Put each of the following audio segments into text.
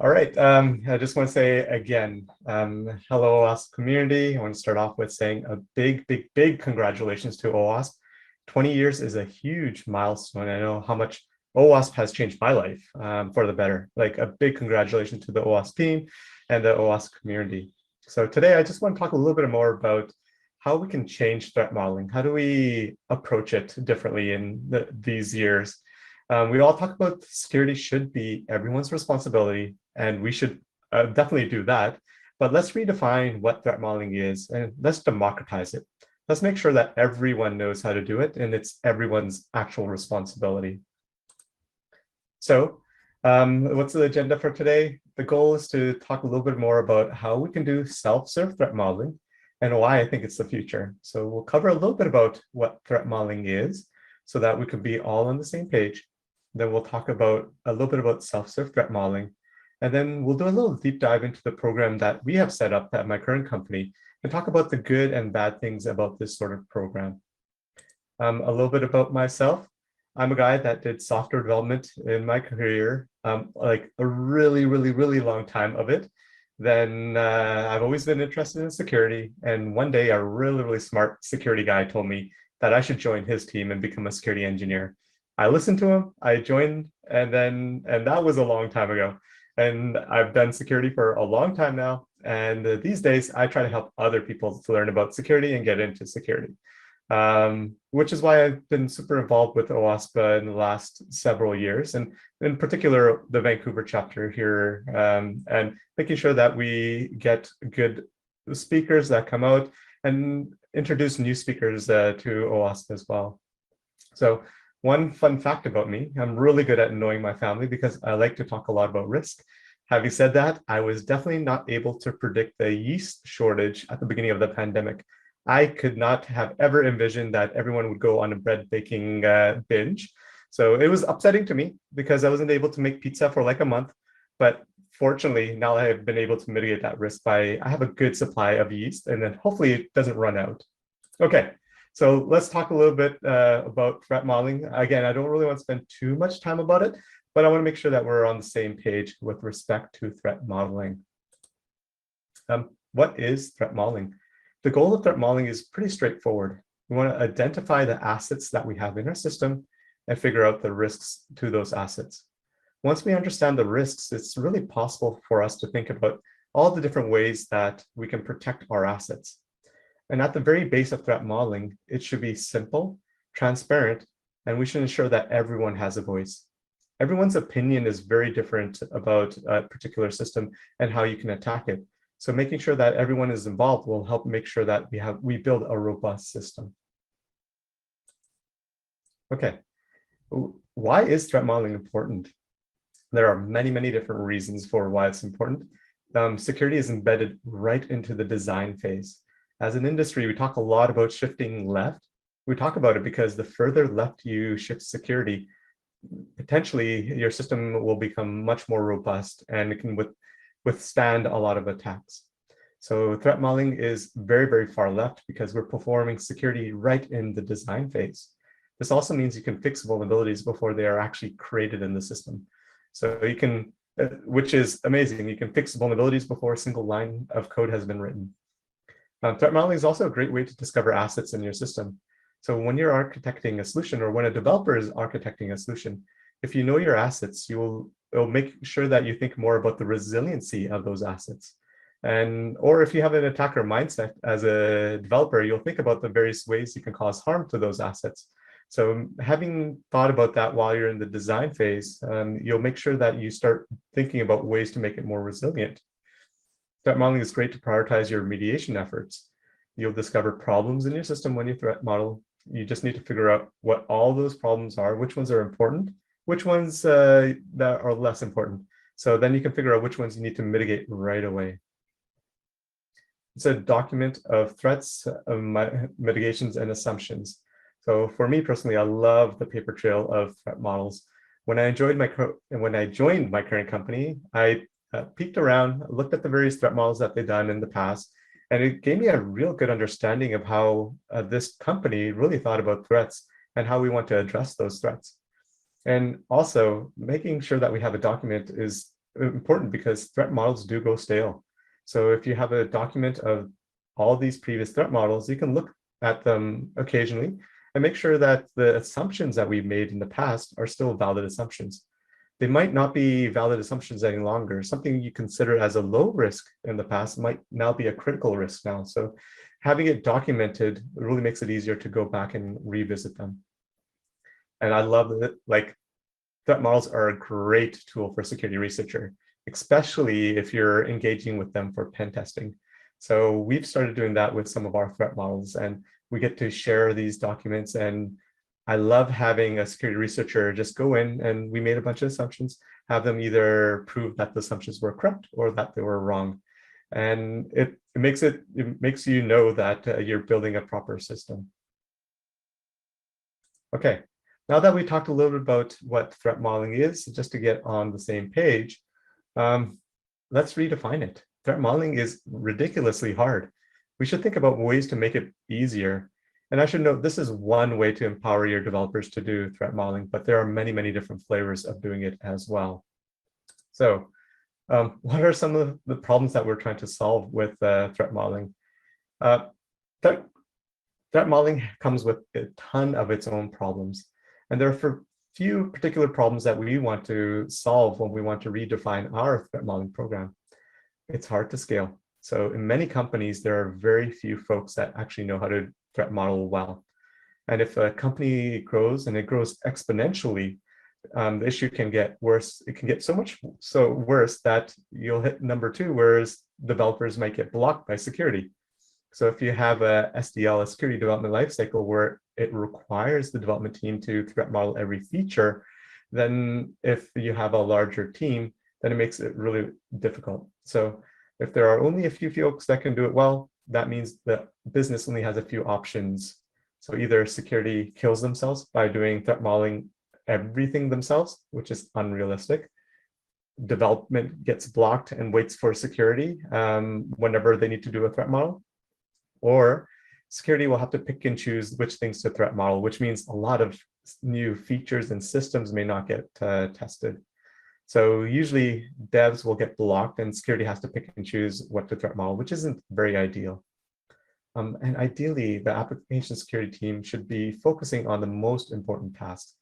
All right. I just want to say again, hello, OWASP community. I want to start off with saying a big congratulations to OWASP. 20 years is a huge milestone. I know how much OWASP has changed my life for the better. Like a big congratulations to the OWASP team and the OWASP community. So today I just want to talk a little bit more about how we can change threat modeling. How do we approach it differently in these years? We all talk about security should be everyone's responsibility, and we should definitely do that. But let's redefine what threat modeling is, and let's democratize it. Let's make sure that everyone knows how to do it, and it's everyone's actual responsibility. So what's the agenda for today? The goal is to talk a little bit more about how we can do self-serve threat modeling and why I think it's the future. So we'll cover a little bit about what threat modeling is so that we can be all on the same page. Then we'll talk about a little bit about self-serve threat modeling. And then we'll do a little deep dive into the program that we have set up at my current company and talk about the good and bad things about this sort of program. A little bit about myself. I'm a guy that did software development in my career, like a really long time of it. Then I've always been interested in security. And one day a really smart security guy told me that I should join his team and become a security engineer. I listened to him, I joined, and that was a long time ago. And I've done security for a long time now. And these days I try to help other people to learn about security and get into security, which is why I've been super involved with OWASP in the last several years, and in particular, the Vancouver chapter here, and making sure that we get good speakers that come out and introduce new speakers to OWASP as well. So one fun fact about me, I'm really good at knowing my family because I like to talk a lot about risk. Having said that, I was definitely not able to predict the yeast shortage at the beginning of the pandemic. I could not have ever envisioned that everyone would go on a bread baking binge. So it was upsetting to me because I wasn't able to make pizza for like a month. But fortunately, now I have been able to mitigate that risk I have a good supply of yeast, and then hopefully it doesn't run out. Okay. So let's talk a little bit about threat modeling. Again, I don't really want to spend too much time about it, but I want to make sure that we're on the same page with respect to threat modeling. What is threat modeling? The goal of threat modeling is pretty straightforward. We want to identify the assets that we have in our system and figure out the risks to those assets. Once we understand the risks, it's really possible for us to think about all the different ways that we can protect our assets. And at the very base of threat modeling, it should be simple, transparent, and we should ensure that everyone has a voice. Everyone's opinion is very different about a particular system and how you can attack it. So making sure that everyone is involved will help make sure that we build a robust system. Okay, why is threat modeling important? There are many different reasons for why it's important. Security is embedded right into the design phase. As an industry, we talk a lot about shifting left. We talk about it because the further left you shift security, potentially your system will become much more robust and it can withstand a lot of attacks. So threat modeling is very far left because we're performing security right in the design phase. This also means you can fix vulnerabilities before they are actually created in the system. So you can, which is amazing, you can fix vulnerabilities before a single line of code has been written. Threat modeling is also a great way to discover assets in your system. So when you're architecting a solution, or when a developer is architecting a solution, if you know your assets, it'll make sure that you think more about the resiliency of those assets. Or if you have an attacker mindset as a developer, you'll think about the various ways you can cause harm to those assets. So having thought about that while you're in the design phase, you'll make sure that you start thinking about ways to make it more resilient. Threat modeling is great to prioritize your remediation efforts. You'll discover problems in your system when you threat model. You just need to figure out what all those problems are, which ones are important, which ones that are less important. So then you can figure out which ones you need to mitigate right away. It's a document of threats, mitigations, and assumptions. So for me personally, I love the paper trail of threat models. When I joined my current company, I peeked around, looked at the various threat models that they've done in the past, and it gave me a real good understanding of how this company really thought about threats and how we want to address those threats. And also making sure that we have a document is important because threat models do go stale. So if you have a document of all these previous threat models, you can look at them occasionally and make sure that the assumptions that we've made in the past are still valid assumptions. They might not be valid assumptions any longer. Something you consider as a low risk in the past might now be a critical risk now. So having it documented really makes it easier to go back and revisit them. And I love that, like, threat models are a great tool for a security researcher, especially if you're engaging with them for pen testing. So we've started doing that with some of our threat models, and we get to share these documents. And I love having a security researcher just go in, and we made a bunch of assumptions, have them either prove that the assumptions were correct or that they were wrong. And it makes you know that you're building a proper system. Okay. Now that we talked a little bit about what threat modeling is, just to get on the same page, let's redefine it. Threat modeling is ridiculously hard. We should think about ways to make it easier. And I should note, this is one way to empower your developers to do threat modeling, but there are many, many different flavors of doing it as well. So what are some of the problems that we're trying to solve with threat modeling? Threat modeling comes with a ton of its own problems. And there are a few particular problems that we want to solve when we want to redefine our threat modeling program. It's hard to scale. So in many companies, there are very few folks that actually know how to threat model well. And if a company grows and it grows exponentially, the issue can get worse. It can get so worse that you'll hit number 2, whereas developers might get blocked by security. So if you have a SDL, a security development lifecycle, where it requires the development team to threat model every feature, then if you have a larger team, then it makes it really difficult. So if there are only a few folks that can do it well, that means the business only has a few options. So either security kills themselves by doing threat modeling everything themselves, which is unrealistic. Development gets blocked and waits for security whenever they need to do a threat model. Or security will have to pick and choose which things to threat model, which means a lot of new features and systems may not get tested. So usually devs will get blocked and security has to pick and choose what to threat model, which isn't very ideal. And ideally, the application security team should be focusing on the most important tasks.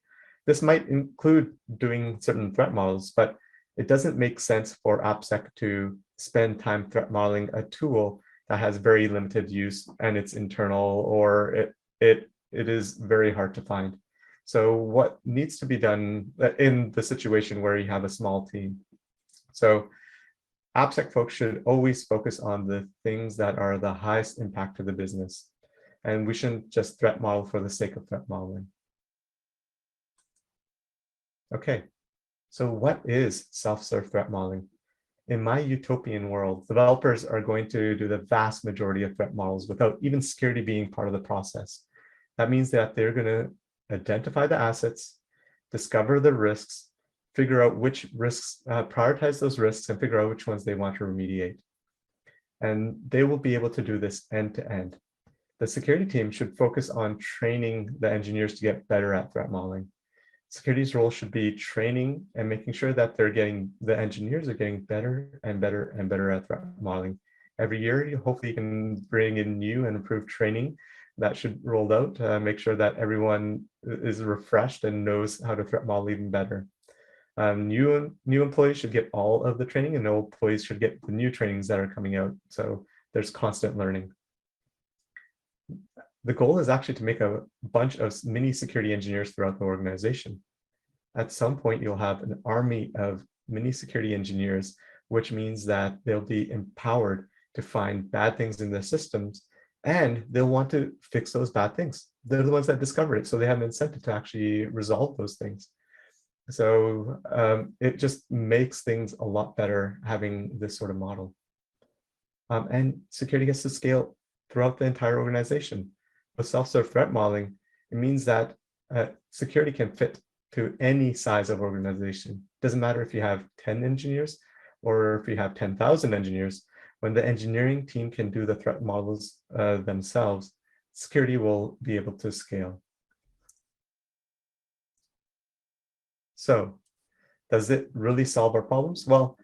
This might include doing certain threat models, but it doesn't make sense for AppSec to spend time threat modeling a tool that has very limited use and it's internal, or it is very hard to find. So what needs to be done in the situation where you have a small team? So AppSec folks should always focus on the things that are the highest impact to the business. And we shouldn't just threat model for the sake of threat modeling. Okay, so what is self-serve threat modeling? In my utopian world, developers are going to do the vast majority of threat models without even security being part of the process. That means that they're going to identify the assets, discover the risks, figure out which risks, prioritize those risks, and figure out which ones they want to remediate. And they will be able to do this end to end. The security team should focus on training the engineers to get better at threat modeling. Security's role should be training and making sure that the engineers are getting better and better and better at threat modeling. Every year, hopefully you can bring in new and improved training that should roll out to make sure that everyone is refreshed and knows how to threat model even better. New employees should get all of the training, and old employees should get the new trainings that are coming out. So there's constant learning. The goal is actually to make a bunch of mini security engineers throughout the organization. At some point, you'll have an army of mini security engineers, which means that they'll be empowered to find bad things in the systems, and they'll want to fix those bad things. They're the ones that discovered it, so they have an incentive to actually resolve those things. So it just makes things a lot better having this sort of model. And security gets to scale throughout the entire organization. With self-serve threat modeling, it means that security can fit to any size of organization. Doesn't matter if you have 10 engineers or if you have 10,000 engineers. When the engineering team can do the threat models themselves, security will be able to scale. So does it really solve our problems? Well,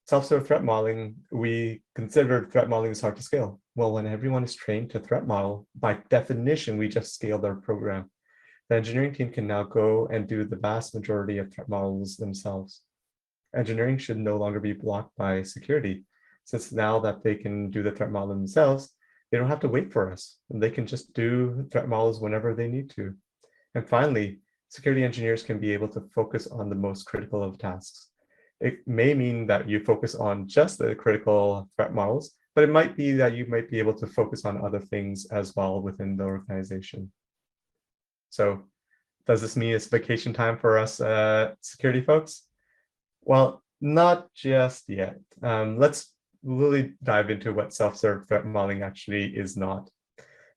Self-serve threat modeling, we considered threat modeling is hard to scale. Well, when everyone is trained to threat model, by definition, we just scaled our program. The engineering team can now go and do the vast majority of threat models themselves. Engineering should no longer be blocked by security, since now that they can do the threat model themselves, they don't have to wait for us. They can just do threat models whenever they need to. And finally, security engineers can be able to focus on the most critical of tasks. It may mean that you focus on just the critical threat models, but it might be that you might be able to focus on other things as well within the organization. So does this mean it's vacation time for us security folks? Well, not just yet. Let's really dive into what self-serve threat modeling actually is not.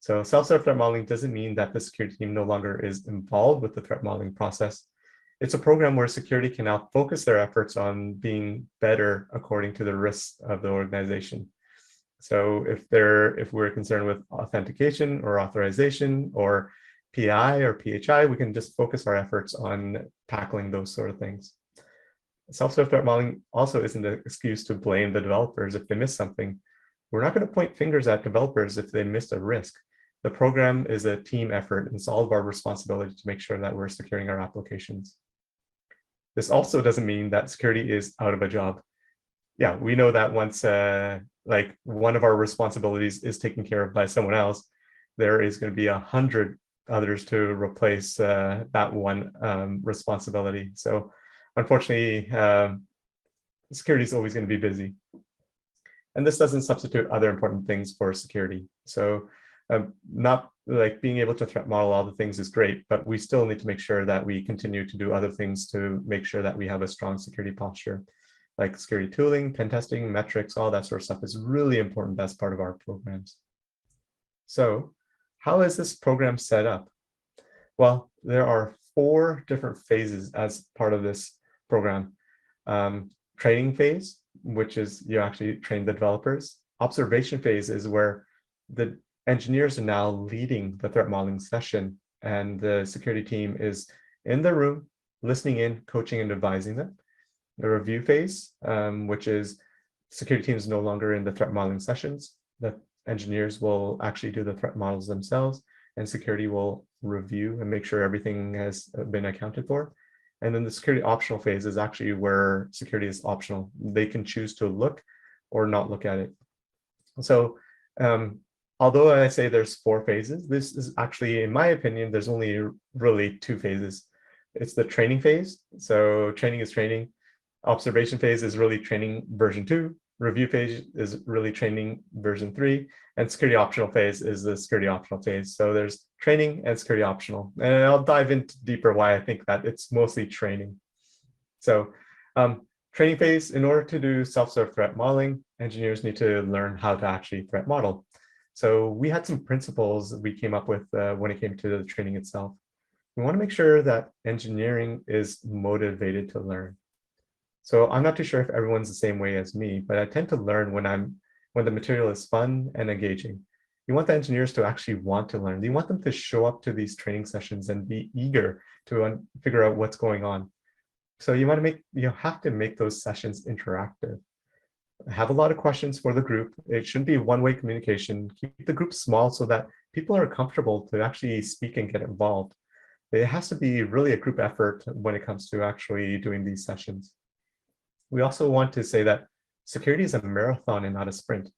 So self-serve threat modeling doesn't mean that the security team no longer is involved with the threat modeling process. It's a program where security can now focus their efforts on being better according to the risks of the organization. So if we're concerned with authentication or authorization or PI or PHI, we can just focus our efforts on tackling those sort of things. Self-serve threat modeling also isn't an excuse to blame the developers if they miss something. We're not going to point fingers at developers if they missed a risk. The program is a team effort, and it's all of our responsibility to make sure that we're securing our applications. This also doesn't mean that security is out of a job. Yeah, we know that once like one of our responsibilities is taken care of by someone else, there is going to be 100 others to replace that one responsibility. So unfortunately, security is always going to be busy. And this doesn't substitute other important things for security. So not like being able to threat model all the things is great, but we still need to make sure that we continue to do other things to make sure that we have a strong security posture. Like security tooling, pen testing, metrics, all that sort of stuff is really important as part of our programs. So how is this program set up? Well, there are 4 different phases as part of this program. Training phase, which is you actually train the developers. Observation phase is where the engineers are now leading the threat modeling session, and the security team is in the room, listening in, coaching and advising them. The review phase, which is security teams no longer in the threat modeling sessions. The engineers will actually do the threat models themselves, and security will review and make sure everything has been accounted for. And then the security optional phase is actually where security is optional. They can choose to look or not look at it. So although I say there's 4 phases, this is actually, in my opinion, there's only really 2 phases. It's the training phase. So training is training. Observation phase is really training version 2. Review phase is really training version 3. And security optional phase is the security optional phase. So there's training and security optional. And I'll dive into deeper why I think that it's mostly training. So training phase, in order to do self-serve threat modeling, engineers need to learn how to actually threat model. So we had some principles that we came up with when it came to the training itself. We want to make sure that engineering is motivated to learn. So I'm not too sure if everyone's the same way as me, but I tend to learn when the material is fun and engaging. You want the engineers to actually want to learn. You want them to show up to these training sessions and be eager to figure out what's going on. So you have to make those sessions interactive. Have a lot of questions for the group. It shouldn't be one-way communication. Keep the group small so that people are comfortable to actually speak and get involved. It has to be really a group effort when it comes to actually doing these sessions. We also want to say that security is a marathon and not a sprint.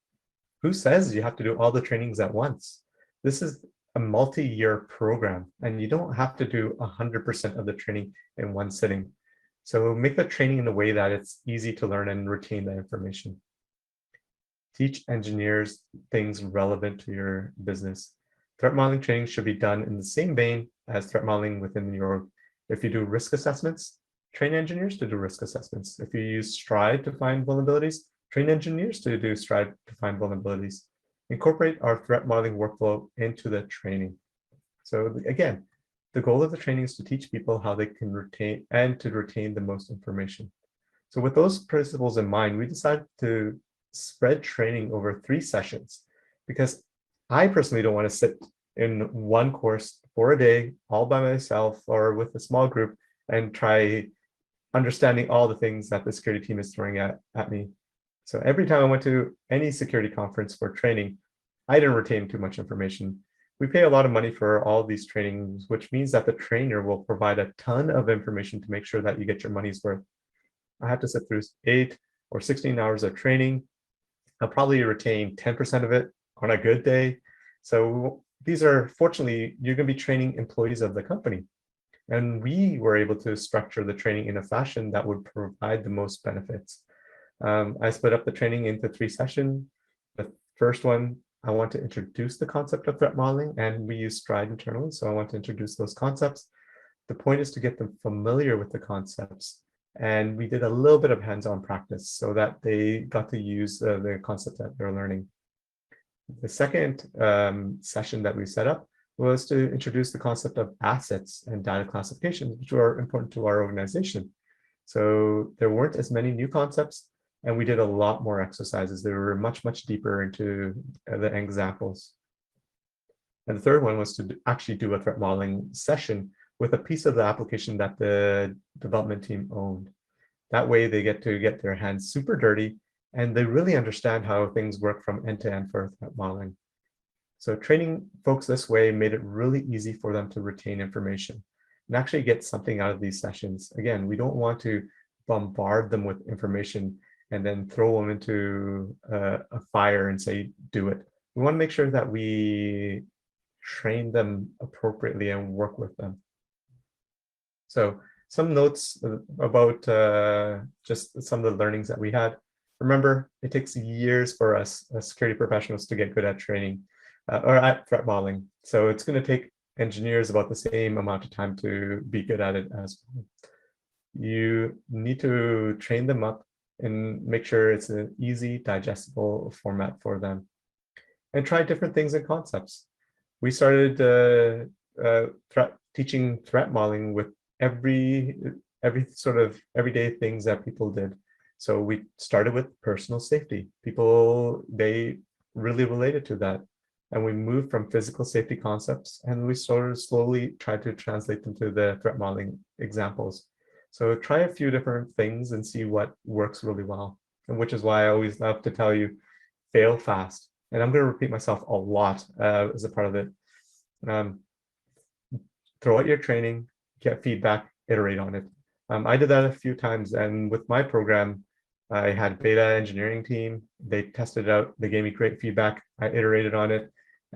Who says you have to do all the trainings at once? This is a multi-year program, and you don't have to do 100% of the training in one sitting. So make the training in a way that it's easy to learn and retain the information. Teach engineers things relevant to your business. Threat modeling training should be done in the same vein as threat modeling within your org. If you do risk assessments, train engineers to do risk assessments. If you use Stride to find vulnerabilities, train engineers to do Stride to find vulnerabilities. Incorporate our threat modeling workflow into the training. So again, the goal of the training is to teach people how they can retain the most information. So with those principles in mind, we decided to spread training over 3 sessions, because I personally don't want to sit in one course for a day all by myself or with a small group and try understanding all the things that the security team is throwing at me. So every time I went to any security conference for training, I didn't retain too much information. We pay a lot of money for all these trainings, which means that the trainer will provide a ton of information to make sure that you get your money's worth. I had to sit through 8 or 16 hours of training. I'll probably retain 10% of it on a good day. So these are, fortunately, you're going to be training employees of the company. And we were able to structure the training in a fashion that would provide the most benefits. I split up the training into 3 sessions. The first one, I want to introduce the concept of threat modeling, and we use Stride internally. So I want to introduce those concepts. The point is to get them familiar with the concepts. And we did a little bit of hands-on practice so that they got to use the concept that they're learning. The second session that we set up was to introduce the concept of assets and data classification, which are important to our organization. So there weren't as many new concepts, and we did a lot more exercises. They were much, much deeper into the examples. And the third one was to actually do a threat modeling session with a piece of the application that the development team owned. That way they get to get their hands super dirty and they really understand how things work from end to end for threat modeling. So training folks this way made it really easy for them to retain information and actually get something out of these sessions. Again, we don't want to bombard them with information and then throw them into a fire and say, do it. We want to make sure that we train them appropriately and work with them. So some notes about just some of the learnings that we had. Remember, it takes years for us as security professionals to get good at training or at threat modeling. So it's going to take engineers about the same amount of time to be good at it as well. You need to train them up and make sure it's an easy, digestible format for them. And try different things and concepts. We started teaching threat modeling with every sort of everyday things that people did. So we started with personal safety. People, they really related to that. And we moved from physical safety concepts and we sort of slowly tried to translate them to the threat modeling examples. So try a few different things and see what works really well. And which is why I always love to tell you, fail fast. And I'm going to repeat myself a lot as a part of it. Throw out your training, get feedback, iterate on it. I did that a few times, and with my program, I had beta engineering team. They tested it out. They gave me great feedback. I iterated on it,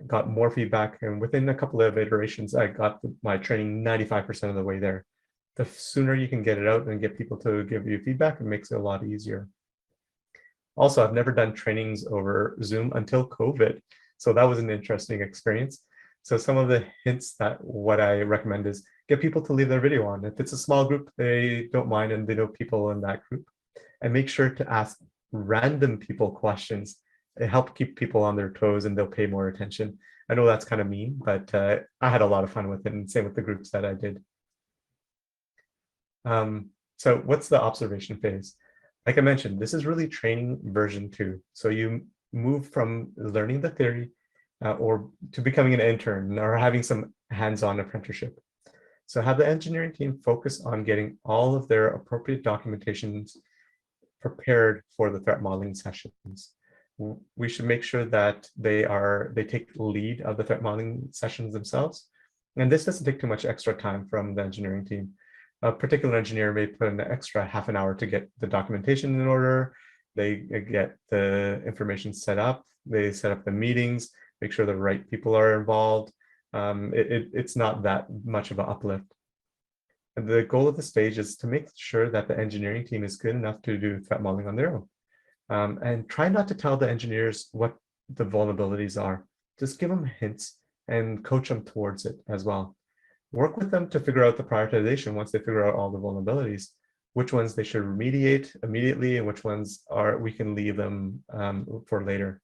got more feedback, and within a couple of iterations, I got my training 95% of the way there. The sooner you can get it out and get people to give you feedback, it makes it a lot easier. Also, I've never done trainings over Zoom until COVID, so that was an interesting experience. So some of the hints that what I recommend is get people to leave their video on. If it's a small group, they don't mind and they know people in that group. And make sure to ask random people questions. It helps keep people on their toes and they'll pay more attention. I know that's kind of mean, but I had a lot of fun with it, and same with the groups that I did. So what's the observation phase? Like I mentioned, this is really training version 2. So you move from learning the theory or to becoming an intern or having some hands-on apprenticeship. So have the engineering team focus on getting all of their appropriate documentations prepared for the threat modeling sessions. We should make sure that they take lead of the threat modeling sessions themselves. And this doesn't take too much extra time from the engineering team. A particular engineer may put in an extra half an hour to get the documentation in order. They get the information set up. They set up the meetings, make sure the right people are involved. It's not that much of an uplift. And the goal of the stage is to make sure that the engineering team is good enough to do threat modeling on their own. And try not to tell the engineers what the vulnerabilities are. Just give them hints and coach them towards it as well. Work with them to figure out the prioritization once they figure out all the vulnerabilities, which ones they should remediate immediately and which ones we can leave them for later.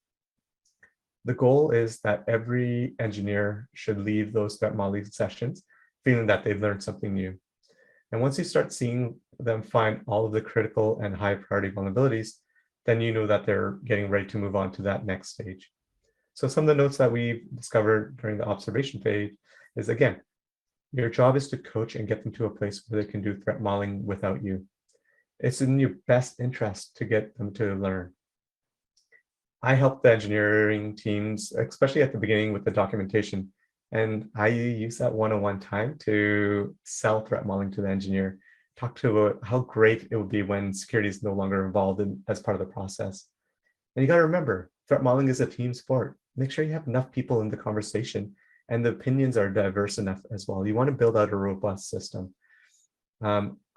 The goal is that every engineer should leave those threat modeling sessions feeling that they've learned something new. And once you start seeing them find all of the critical and high priority vulnerabilities, then you know that they're getting ready to move on to that next stage. So some of the notes that we've discovered during the observation phase is, again, your job is to coach and get them to a place where they can do threat modeling without you. It's in your best interest to get them to learn. I help the engineering teams, especially at the beginning with the documentation. And I use that one-on-one time to sell threat modeling to the engineer, talk to about how great it would be when security is no longer involved as part of the process. And you got to remember, threat modeling is a team sport. Make sure you have enough people in the conversation and the opinions are diverse enough as well. You want to build out a robust system.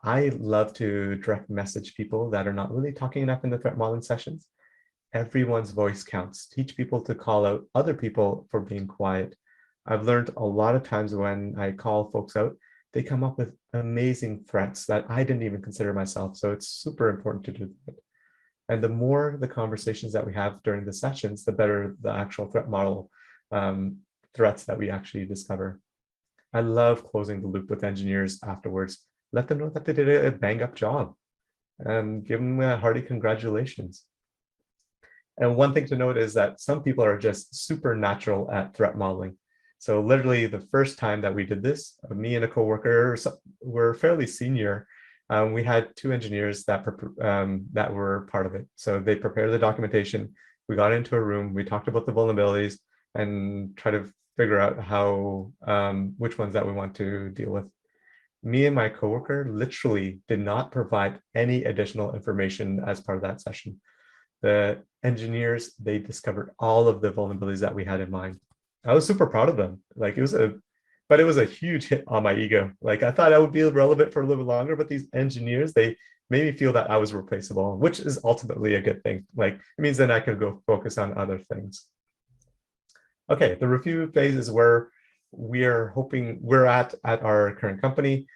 I love to direct message people that are not really talking enough in the threat modeling sessions. Everyone's voice counts. Teach people to call out other people for being quiet. I've learned a lot of times when I call folks out, they come up with amazing threats that I didn't even consider myself. So it's super important to do that. And the more the conversations that we have during the sessions, the better the actual threat model threats that we actually discover. I love closing the loop with engineers afterwards. Let them know that they did a bang up job and give them a hearty congratulations. And one thing to note is that some people are just super natural at threat modeling. So literally the first time that we did this, me and a coworker were fairly senior. We had two engineers that were part of it. So they prepared the documentation. We got into a room, we talked about the vulnerabilities and tried to figure out how, which ones that we want to deal with. Me and my coworker literally did not provide any additional information as part of that session. The engineers, they discovered all of the vulnerabilities that we had in mind. I was super proud of them. Like it was a huge hit on my ego. Like I thought I would be relevant for a little longer, but these engineers, they made me feel that I was replaceable, which is ultimately a good thing. Like it means then I can go focus on other things. Okay, the review phase is where we're at our current company.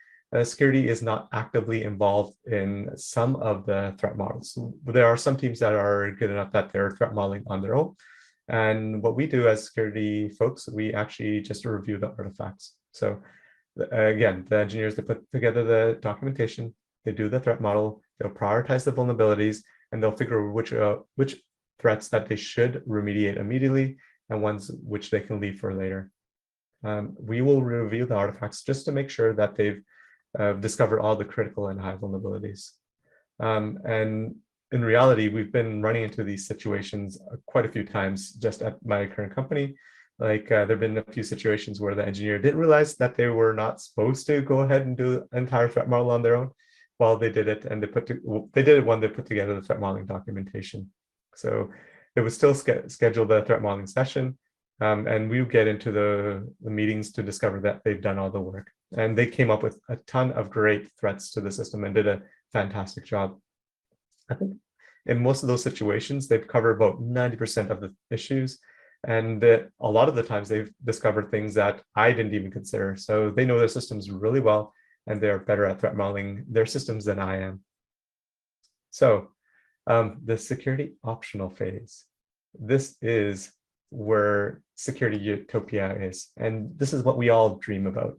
Security is not actively involved in some of the threat models. There are some teams that are good enough that they're threat modeling on their own. And what we do as security folks, we actually just review the artifacts. So again, the engineers, they put together the documentation, they do the threat model, they'll prioritize the vulnerabilities, and they'll figure which threats that they should remediate immediately and ones which they can leave for later. We will review the artifacts just to make sure that they've discovered all the critical and high vulnerabilities. And in reality, we've been running into these situations quite a few times just at my current company. Like there have been a few situations where the engineer didn't realize that they were not supposed to go ahead and do an entire threat model on their own while they did it. And they did it when they put together the threat modeling documentation. So it was still scheduled the threat modeling session. And we would get into the meetings to discover that they've done all the work. And they came up with a ton of great threats to the system and did a fantastic job. I think in most of those situations, they've covered about 90% of the issues. And a lot of the times they've discovered things that I didn't even consider. So they know their systems really well, and they're better at threat modeling their systems than I am. So the security optional phase. This is where security utopia is. And this is what we all dream about.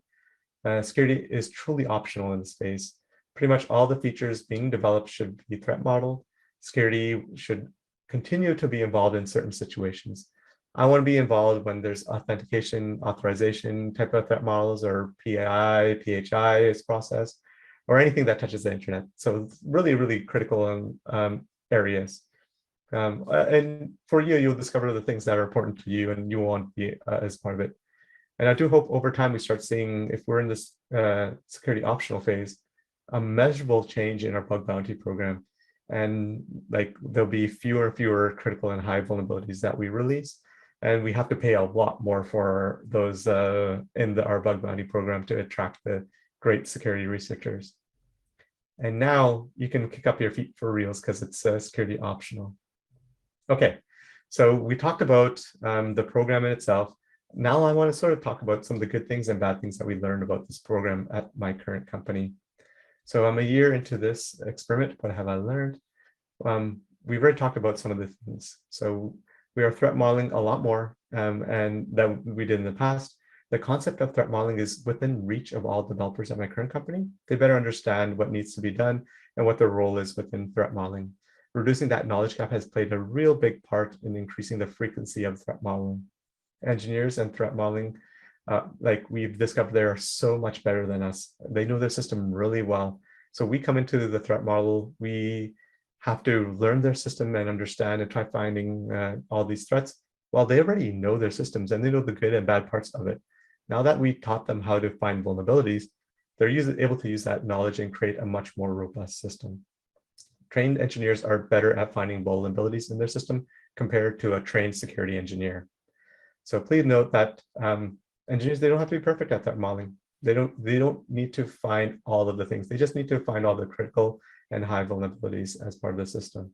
Security is truly optional in this phase. Pretty much all the features being developed should be threat modeled. Security should continue to be involved in certain situations. I want to be involved when there's authentication, authorization type of threat models, or PAI, PHI is processed, or anything that touches the internet. So it's really, really critical areas. And for you, you'll discover the things that are important to you and you want to be as part of it. And I do hope over time we start seeing, if we're in this security optional phase, a measurable change in our bug bounty program. And like there'll be fewer and fewer critical and high vulnerabilities that we release. And we have to pay a lot more for those in our bug bounty program to attract the great security researchers. And now you can kick up your feet for reals because it's security optional. Okay, so we talked about the program in itself. Now I want to sort of talk about some of the good things and bad things that we learned about this program at my current company. So I'm a year into this experiment. What have I learned? We've already talked about some of the things. So we are threat modeling a lot more and that we did in the past. The concept of threat modeling is within reach of all developers at my current company. They better understand what needs to be done and what their role is within threat modeling. Reducing that knowledge gap has played a real big part in increasing the frequency of threat modeling. Engineers and threat modeling, like we've discovered, they are so much better than us. They know their system really well. So we come into the threat model, we have to learn their system and understand and try finding all these threats, well, they already know their systems and they know the good and bad parts of it. Now that we taught them how to find vulnerabilities, they're able to use that knowledge and create a much more robust system. Trained engineers are better at finding vulnerabilities in their system compared to a trained security engineer. So please note that engineers, they don't have to be perfect at threat modeling. They don't need to find all of the things. They just need to find all the critical and high vulnerabilities as part of the system.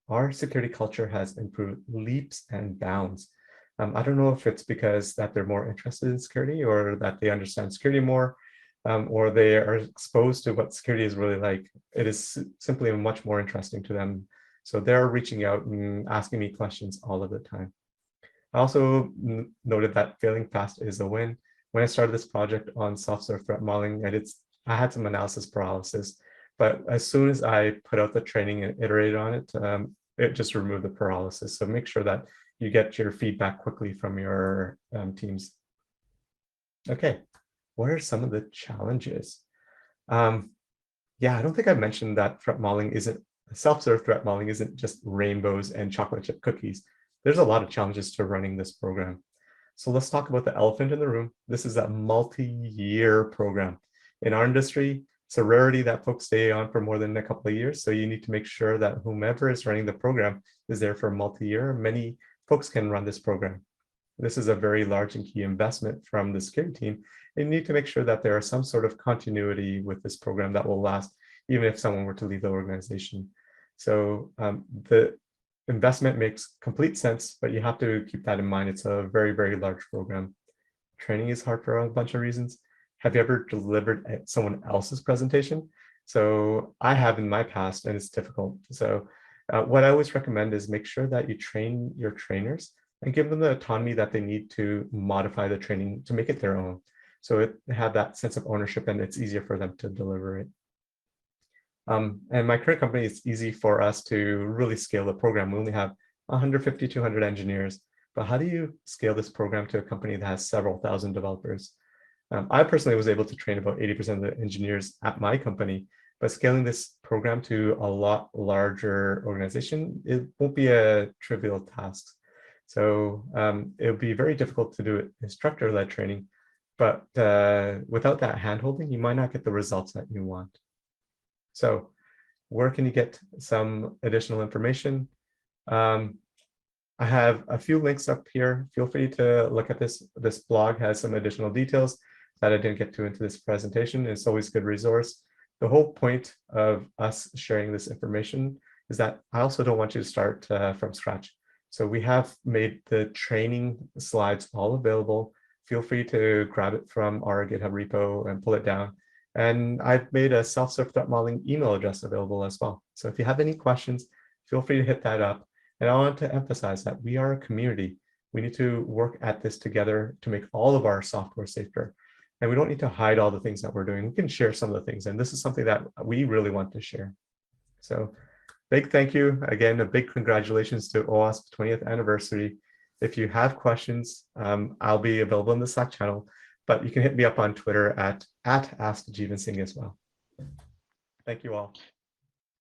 Our security culture has improved leaps and bounds. I don't know if it's because that they're more interested in security or that they understand security more, or they are exposed to what security is really like. It is simply much more interesting to them. So they're reaching out and asking me questions all of the time. I also noted that failing fast is a win. When I started this project on self-serve threat modeling, I had some analysis paralysis, but as soon as I put out the training and iterated on it, it just removed the paralysis. So make sure that you get your feedback quickly from your teams. Okay, what are some of the challenges? Yeah, I don't think I mentioned that self-serve threat modeling isn't just rainbows and chocolate chip cookies. There's a lot of challenges to running this program. So let's talk about the elephant in the room. This is a multi-year program. In our industry, it's a rarity that folks stay on for more than a couple of years. So you need to make sure that whomever is running the program is there for multi-year. Many folks can run this program. This is a very large and key investment from the security team. You need to make sure that there is some sort of continuity with this program that will last, even if someone were to leave the organization. So the investment makes complete sense, but you have to keep that in mind. It's a very, very large program. Training is hard for a bunch of reasons. Have you ever delivered someone else's presentation? So I have in my past, and it's difficult. So what I always recommend is make sure that you train your trainers and give them the autonomy that they need to modify the training to make it their own. So they have that sense of ownership and it's easier for them to deliver it. And my current company, it's easy for us to really scale the program. We only have 150, 200 engineers, but how do you scale this program to a company that has several thousand developers? I personally was able to train about 80% of the engineers at my company, but scaling this program to a lot larger organization, it won't be a trivial task. So it would be very difficult to do instructor-led training, but without that handholding, you might not get the results that you want. So where can you get some additional information? I have a few links up here. Feel free to look at this. This blog has some additional details that I didn't get to into this presentation. It's always a good resource. The whole point of us sharing this information is that I also don't want you to start from scratch. So we have made the training slides all available. Feel free to grab it from our GitHub repo and pull it down. And I've made a self-serve threat modeling email address available as well. So if you have any questions, feel free to hit that up. And I want to emphasize that we are a community. We need to work at this together to make all of our software safer. And we don't need to hide all the things that we're doing. We can share some of the things. And this is something that we really want to share. So big thank you. Again, a big congratulations to OWASP 20th anniversary. If you have questions, I'll be available in the Slack channel, but you can hit me up on Twitter at Ask Jeevan Singh as well. Thank you all.